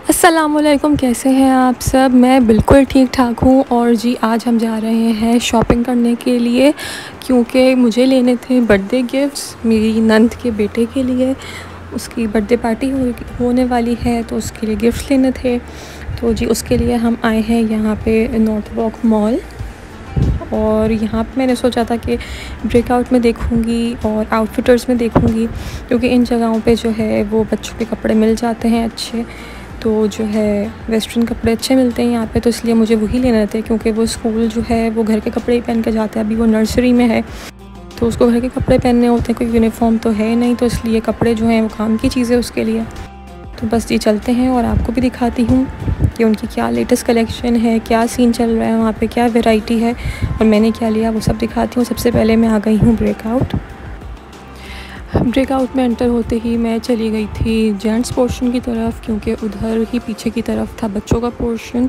अस्सलामुअलैकुम, कैसे हैं आप सब। मैं बिल्कुल ठीक ठाक हूँ। और जी आज हम जा रहे हैं शॉपिंग करने के लिए, क्योंकि मुझे लेने थे बर्थडे गिफ्ट्स मेरी नंद के बेटे के लिए। उसकी बर्थडे पार्टी होने वाली है, तो उसके लिए गिफ्ट्स लेने थे। तो जी उसके लिए हम आए हैं यहाँ पे नॉर्थ वॉक मॉल। और यहाँ पे मैंने सोचा था कि ब्रेकआउट में देखूँगी और आउटफिटर्स में देखूँगी, क्योंकि इन जगहों पे जो है वो बच्चों के कपड़े मिल जाते हैं अच्छे। तो जो है वेस्टर्न कपड़े अच्छे मिलते हैं यहाँ पे, तो इसलिए मुझे वही लेने थे। क्योंकि वो स्कूल जो है वो घर के कपड़े ही पहन के जाता है। अभी वो नर्सरी में है, तो उसको घर के कपड़े पहनने होते हैं, कोई यूनिफॉर्म तो है नहीं। तो इसलिए कपड़े जो हैं वो काम की चीज़ें उसके लिए। तो बस जी चलते हैं और आपको भी दिखाती हूँ कि उनकी क्या लेटेस्ट कलेक्शन है, क्या सीन चल रहा है वहाँ पे, क्या वैरायटी है और मैंने क्या लिया, वो सब दिखाती हूँ। सबसे पहले मैं आ गई हूँ ब्रेकआउट में एंटर होते ही मैं चली गई थी जेंट्स पोर्शन की तरफ, क्योंकि उधर ही पीछे की तरफ था बच्चों का पोर्शन,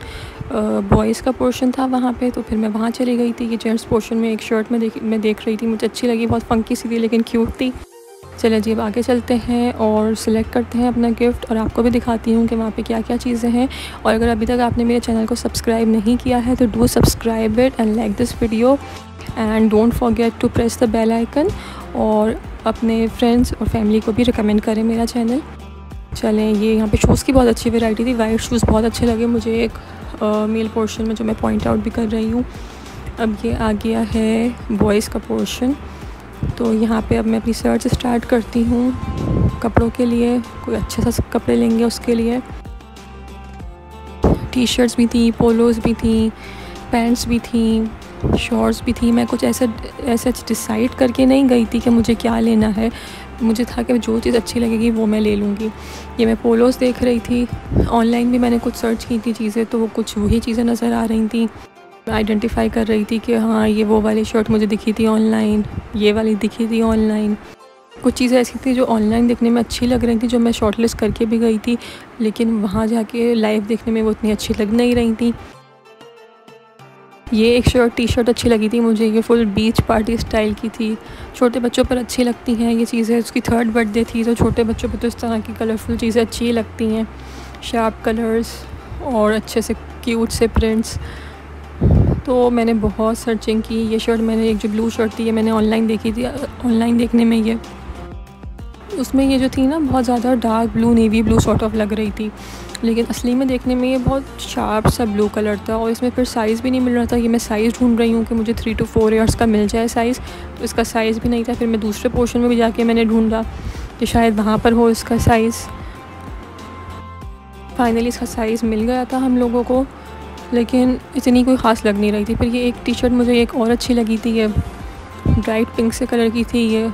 बॉयज़ का पोर्शन था वहाँ पे। तो फिर मैं वहाँ चली गई थी। ये जेंट्स पोर्शन में एक शर्ट मैं देख रही थी, मुझे अच्छी लगी, बहुत फंकी सी थी लेकिन क्यूट थी। चलिए जी अब आगे चलते हैं और सिलेक्ट करते हैं अपना गिफ्ट, और आपको भी दिखाती हूँ कि वहाँ पे क्या क्या चीज़ें हैं। और अगर अभी तक आपने मेरे चैनल को सब्सक्राइब नहीं किया है तो do subscribe it and like this video and don't forget to press the bell icon. और अपने फ्रेंड्स और फैमिली को भी रिकमेंड करें मेरा चैनल। चलें, ये यहाँ पे शूज़ की बहुत अच्छी वैरायटी थी। वाइट शूज़ बहुत अच्छे लगे मुझे एक मेल पोर्शन में, जो मैं पॉइंट आउट भी कर रही हूँ। अब ये आ गया है बॉयज़ का पोर्शन। तो यहाँ पे अब मैं अपनी सर्च स्टार्ट करती हूँ कपड़ों के लिए। कोई अच्छे सा कपड़े लेंगे उसके लिए। टी शर्ट्स भी थी, पोलोज़ भी थी, पैंट्स भी थी, शॉर्ट्स भी थी। मैं कुछ ऐसा डिसाइड करके नहीं गई थी कि मुझे क्या लेना है। मुझे था कि जो चीज़ अच्छी लगेगी वो मैं ले लूँगी। ये मैं पोलोज़ देख रही थी। ऑनलाइन भी मैंने कुछ सर्च की थी चीज़ें, तो वो कुछ वही चीज़ें नज़र आ रही थी। मैं आइडेंटिफाई कर रही थी कि हाँ ये वो वाली शर्ट मुझे दिखी थी ऑनलाइन, ये वाली दिखी थी ऑनलाइन। कुछ चीज़ें ऐसी थी जो ऑनलाइन देखने में अच्छी लग रही थी, जो मैं शॉर्टलिस्ट करके भी गई थी, लेकिन वहाँ जाके लाइव देखने में वो उतनी अच्छी लग नहीं रही थी। ये एक टी शर्ट अच्छी लगी थी मुझे। ये फुल बीच पार्टी स्टाइल की थी, छोटे बच्चों पर अच्छी लगती हैं ये चीज़ें। उसकी 3rd बर्थडे थी, तो छोटे बच्चों पर तो इस तरह की कलरफुल चीज़ें अच्छी लगती हैं, शार्प कलर्स और अच्छे से क्यूट से प्रिंट्स। तो मैंने बहुत सर्चिंग की। ये शर्ट मैंने, एक जो ब्लू शर्ट थी, ये मैंने ऑनलाइन देखी थी। ऑनलाइन देखने में ये उसमें ये जो थी ना बहुत ज़्यादा dark blue, navy blue sort of लग रही थी, लेकिन असली में देखने में ये बहुत शार्प सा ब्लू कलर था। और इसमें फिर साइज़ भी नहीं मिल रहा था। ये मैं साइज़ ढूंढ रही हूँ कि मुझे 3 to 4 ईयर्स का मिल जाए साइज़, तो इसका साइज़ भी नहीं था। फिर मैं दूसरे पोर्शन में भी जाके मैंने ढूंढा कि शायद वहाँ पर हो इसका साइज़। फाइनली इसका साइज़ मिल गया था हम लोगों को, लेकिन इतनी कोई ख़ास लग नहीं रही थी। फिर ये एक टी शर्ट मुझे एक और अच्छी लगी थी, ये ब्राइट पिंक से कलर की थी, ये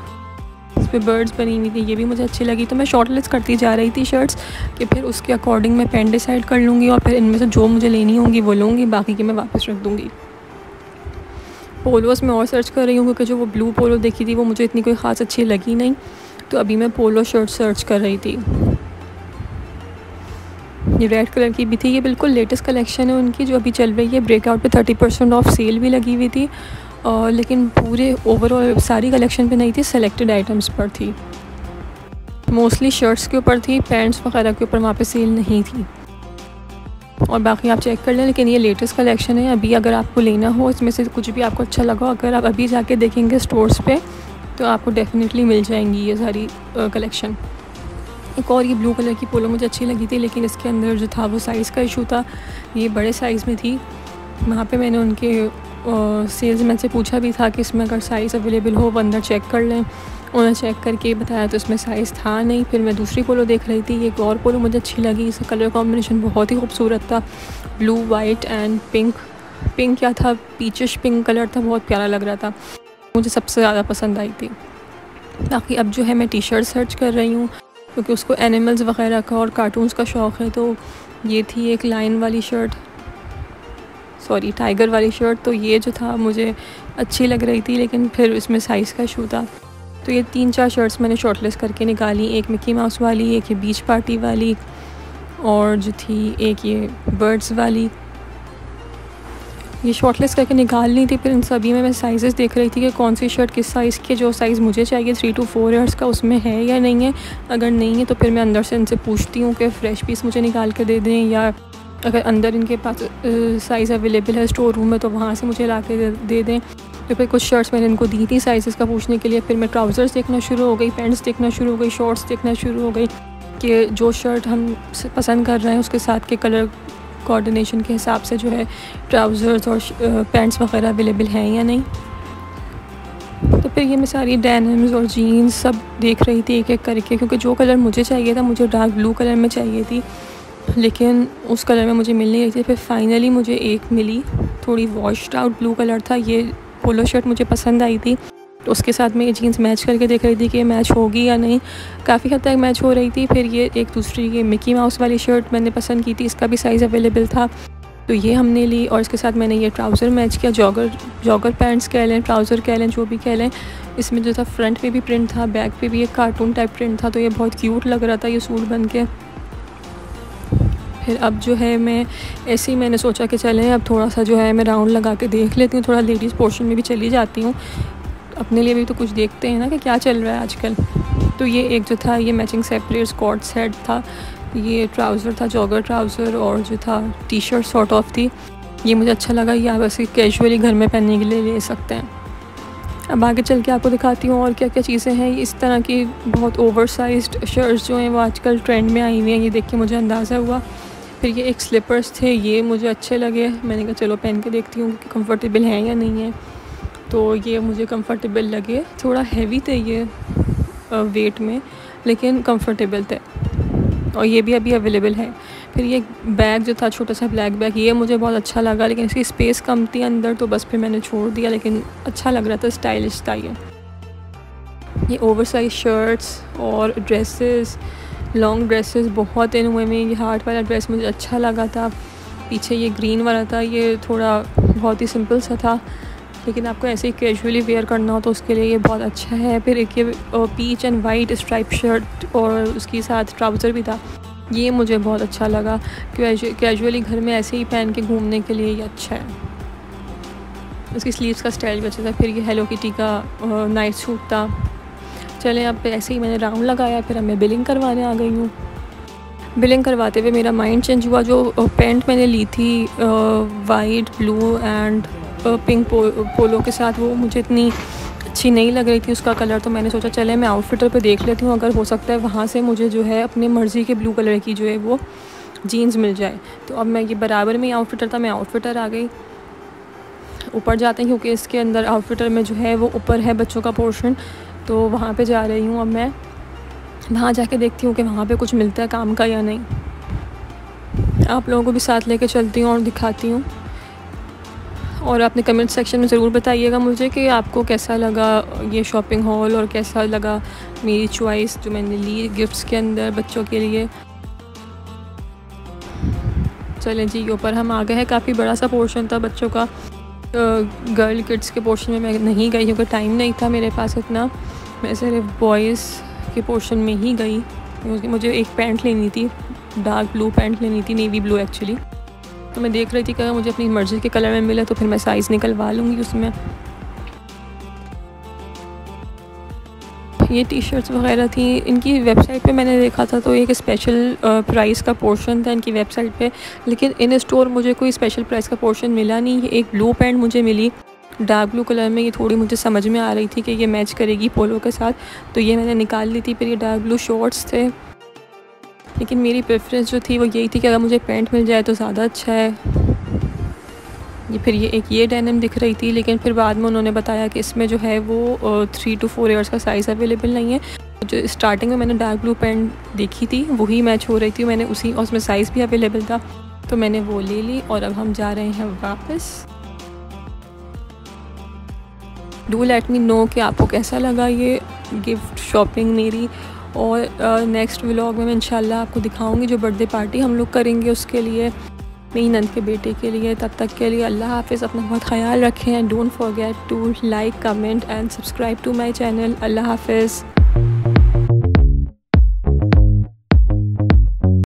इस पर बर्ड्स बनी हुई थी, ये भी मुझे अच्छी लगी। तो मैं शॉर्टलिस्ट करती जा रही थी शर्ट्स कि फिर उसके अकॉर्डिंग मैं पेन डिसाइड कर लूँगी, और फिर इनमें से जो मुझे लेनी होंगी वो लूँगी, बाकी की मैं वापस रख दूँगी। पोलोस में और सर्च कर रही हूँ, क्योंकि जो वो ब्लू पोलो देखी थी वो मुझे इतनी कोई ख़ास अच्छी लगी नहीं। तो अभी मैं पोलो शर्ट सर्च कर रही थी। ये रेड कलर की भी थी। ये बिल्कुल लेटेस्ट कलेक्शन है उनकी जो अभी चल रही है। ब्रेकआउट पे 30% ऑफ सेल भी लगी हुई थी, लेकिन पूरे ओवरऑल सारी कलेक्शन पे नहीं थी, सेलेक्टेड आइटम्स पर थी। मोस्टली शर्ट्स के ऊपर थी, पैंट्स वगैरह के ऊपर वहाँ पे सेल नहीं थी। और बाकी आप चेक कर लें, लेकिन ये लेटेस्ट कलेक्शन है। अभी अगर आपको लेना हो, इसमें से कुछ भी आपको अच्छा लगा, अगर आप अभी जाके देखेंगे स्टोर्स पे, तो आपको डेफिनेटली मिल जाएंगी ये सारी कलेक्शन। एक और ये ब्लू कलर की पोलो मुझे अच्छी लगी थी, लेकिन इसके अंदर जो था वो साइज़ का इशू था। ये बड़े साइज़ में थी। वहाँ पे मैंने उनके सेल्समैन से पूछा भी था कि इसमें अगर साइज़ अवेलेबल हो वो अंदर चेक कर लें। उन्होंने चेक करके बताया तो इसमें साइज़ था नहीं। फिर मैं दूसरी पोलो देख रही थी। एक और पोलो मुझे अच्छी लगी, इसका कलर कॉम्बिनेशन बहुत ही खूबसूरत था, blue white and pink. Pink क्या था, पीचिश पिंक कलर था, बहुत प्यारा लग रहा था, मुझे सबसे ज़्यादा पसंद आई थी। बाकी अब जो है मैं टी शर्ट सर्च कर रही हूँ, क्योंकि उसको एनिमल्स वगैरह का और कार्टून्स का शौक़ है। तो ये थी एक लायन वाली शर्ट, सॉरी टाइगर वाली शर्ट। तो ये जो था मुझे अच्छी लग रही थी, लेकिन फिर इसमें साइज़ का इशू था। तो ये 3-4 शर्ट्स मैंने शॉर्टलिस्ट करके निकाली। एक मिकी माउस वाली, एक ये बीच पार्टी वाली, और जो थी एक ये बर्ड्स वाली। ये शॉर्टलिस्ट करके निकालनी थी। फिर इन सभी में मैं साइज़ेस देख रही थी कि कौन सी शर्ट किस साइज़ की, जो साइज़ मुझे चाहिए 3 to 4 ईयर्स का उसमें है या नहीं है। अगर नहीं है तो फिर मैं अंदर से इनसे पूछती हूँ कि फ़्रेश पीस मुझे निकाल के दे दें, या अगर अंदर इनके पास साइज़ अवेलेबल है स्टोर रूम में तो वहाँ से मुझे ला के दे दें। तो फिर कुछ शर्ट्स मैंने इनको दी थी साइज़ का पूछने के लिए। फिर मैं ट्राउज़र्स देखना शुरू हो गई, पैंट्स देखना शुरू हो गई, शॉर्ट्स देखना शुरू हो गई कि जो शर्ट हम पसंद कर रहे हैं उसके साथ के कलर कोऑर्डिनेशन के हिसाब से जो है ट्राउज़र्स और पैंट्स वगैरह अवेलेबल हैं या नहीं। तो फिर ये मैं सारी डेनिम्स और जीन्स सब देख रही थी एक एक करके, क्योंकि जो कलर मुझे चाहिए था, मुझे डार्क ब्लू कलर में चाहिए थी, लेकिन उस कलर में मुझे मिल नहीं रही थी। फिर फाइनली मुझे एक मिली, थोड़ी वॉश्ड आउट ब्लू कलर था। ये पोलो शर्ट मुझे पसंद आई थी, तो उसके साथ मैं ये जीन्स मैच करके देख रही थी कि मैच होगी या नहीं। काफ़ी हद तक मैच हो रही थी। फिर ये एक दूसरी ये मिकी माउस वाली शर्ट मैंने पसंद की थी, इसका भी साइज़ अवेलेबल था, तो ये हमने ली। और इसके साथ मैंने ये ट्राउज़र मैच किया, जॉगर पैंट्स कह लें, ट्राउज़र कह लें, जो भी कह लें। इसमें जो था फ्रंट पे भी प्रिंट था, बैक पे भी एक कार्टून टाइप प्रिंट था, तो ये बहुत क्यूट लग रहा था ये सूट बन के। फिर अब जो है मैं ऐसे ही मैंने सोचा कि चलें अब थोड़ा सा जो है मैं राउंड लगा के देख लेती हूँ, थोड़ा लेडीज़ पोर्शन में भी चली जाती हूँ, अपने लिए भी तो कुछ देखते हैं ना कि क्या चल रहा है आजकल। तो ये एक जो था ये मैचिंग सेपरेट स्कॉट सेट था, ये ट्राउज़र था, जॉगर ट्राउज़र, और जो था टी शर्ट सॉर्ट ऑफ थी। ये मुझे अच्छा लगा, ये आप ऐसे कैजुअली घर में पहनने के लिए ले सकते हैं। अब आगे चल के आपको दिखाती हूँ और क्या क्या चीज़ें हैं। इस तरह की बहुत ओवर साइज्ड शर्ट्स जो हैं वो आजकल ट्रेंड में आई हुई हैं, ये देख के मुझे अंदाज़ा हुआ। फिर ये एक स्लीपर्स थे, ये मुझे अच्छे लगे, मैंने कहा चलो पहन के देखती हूँ कि कंफर्टेबल हैं या नहीं है। तो ये मुझे कंफर्टेबल लगे, थोड़ा हैवी थे ये वेट में, लेकिन कंफर्टेबल थे, और ये भी अभी अवेलेबल है। फिर ये बैग जो था छोटा सा ब्लैक बैग, ये मुझे बहुत अच्छा लगा, लेकिन इसकी स्पेस कम थी अंदर, तो बस फिर मैंने छोड़ दिया, लेकिन अच्छा लग रहा था, स्टाइलिश था ये ओवर साइज शर्ट्स और ड्रेसेस, लॉन्ग ड्रेसेस बहुत इन हुए में। ये हार्ट वाला ड्रेस मुझे अच्छा लगा था, पीछे ये ग्रीन वाला था, ये थोड़ा बहुत ही सिंपल सा था, लेकिन आपको ऐसे ही कैजुअली वेयर करना हो तो उसके लिए ये बहुत अच्छा है। फिर एक ये peach and white stripe shirt और उसके साथ ट्राउज़र भी था, ये मुझे बहुत अच्छा लगा, कैजुअली घर में ऐसे ही पहन के घूमने के लिए ये अच्छा है। उसकी स्लीव्स का स्टाइल भी अच्छा था। फिर ये हेलो किटी का नाइट सूट था। चलें अब ऐसे ही मैंने राउंड लगाया, फिर अब मैं बिलिंग करवाने आ गई हूँ। बिलिंग करवाते हुए मेरा माइंड चेंज हुआ, जो पैंट मैंने ली थी वाइट ब्लू एंड पिंक पोलो के साथ, वो मुझे इतनी अच्छी नहीं लग रही थी उसका कलर, तो मैंने सोचा चले मैं आउटफिटर पे देख लेती हूँ, अगर हो सकता है वहाँ से मुझे जो है अपनी मर्ज़ी के ब्लू कलर की जो है वो जीन्स मिल जाए। तो अब मैं ये बराबर में आउटफिटर था, मैं आउटफिटर आ गई। ऊपर जाते हैं क्योंकि इसके अंदर आउटफिटर में जो है वो ऊपर है बच्चों का पोर्शन, तो वहाँ पे जा रही हूँ। अब मैं वहाँ जाके देखती हूँ कि वहाँ पे कुछ मिलता है काम का या नहीं। आप लोगों को भी साथ लेके चलती हूँ और दिखाती हूँ, और अपने कमेंट सेक्शन में ज़रूर बताइएगा मुझे कि आपको कैसा लगा ये शॉपिंग हॉल, और कैसा लगा मेरी चॉइस जो मैंने ली गिफ्ट्स के अंदर बच्चों के लिए। चलें जी, ऊपर हम आ गए हैं। काफ़ी बड़ा सा पोर्शन था बच्चों का, गर्ल किड्स के पोर्शन में मैं नहीं गई क्योंकि टाइम नहीं था मेरे पास इतना, मैं सिर्फ बॉयज़ के पोर्शन में ही गई क्योंकि मुझे एक पैंट लेनी थी, डार्क ब्लू पैंट लेनी थी, नेवी ब्लू एक्चुअली। तो मैं देख रही थी कि अगर मुझे अपनी मर्ज़ी के कलर में मिले तो फिर मैं साइज़ निकलवा लूँगी उसमें। ये टी शर्ट्स वगैरह थी, इनकी वेबसाइट पे मैंने देखा था तो एक स्पेशल प्राइस का पोर्शन था इनकी वेबसाइट पे, लेकिन इन स्टोर मुझे कोई स्पेशल प्राइस का पोर्शन मिला नहीं। एक ब्लू पैंट मुझे मिली डार्क ब्लू कलर में, ये थोड़ी मुझे समझ में आ रही थी कि ये मैच करेगी पोलो के साथ, तो ये मैंने निकाल ली थी। फिर ये डार्क ब्लू शॉर्ट्स थे, लेकिन मेरी प्रेफरेंस जो थी वो यही थी कि अगर मुझे पैंट मिल जाए तो ज़्यादा अच्छा है। ये फिर ये डेनिम दिख रही थी, लेकिन फिर बाद में उन्होंने बताया कि इसमें जो है वो 3 to 4 ईयर्स का साइज़ अवेलेबल नहीं है। जो स्टार्टिंग में मैंने डार्क ब्लू पैंट देखी थी वही मैच हो रही थी, मैंने उसी, और उसमें साइज़ भी अवेलेबल था, तो मैंने वो ले ली। और अब हम जा रहे हैं वापस। डू लेट मी नो कि आपको कैसा लगा ये गिफ्ट शॉपिंग मेरी, और नेक्स्ट व्लॉग में मैं इंशाल्लाह आपको दिखाऊंगी जो बर्थडे पार्टी हम लोग करेंगे उसके लिए, मेरी नंद के बेटे के लिए। तब तक के लिए अल्लाह हाफ़िज़, अपना बहुत ख्याल रखें, and don't forget to like, comment and subscribe to my channel. अल्लाह हाफ़िज़।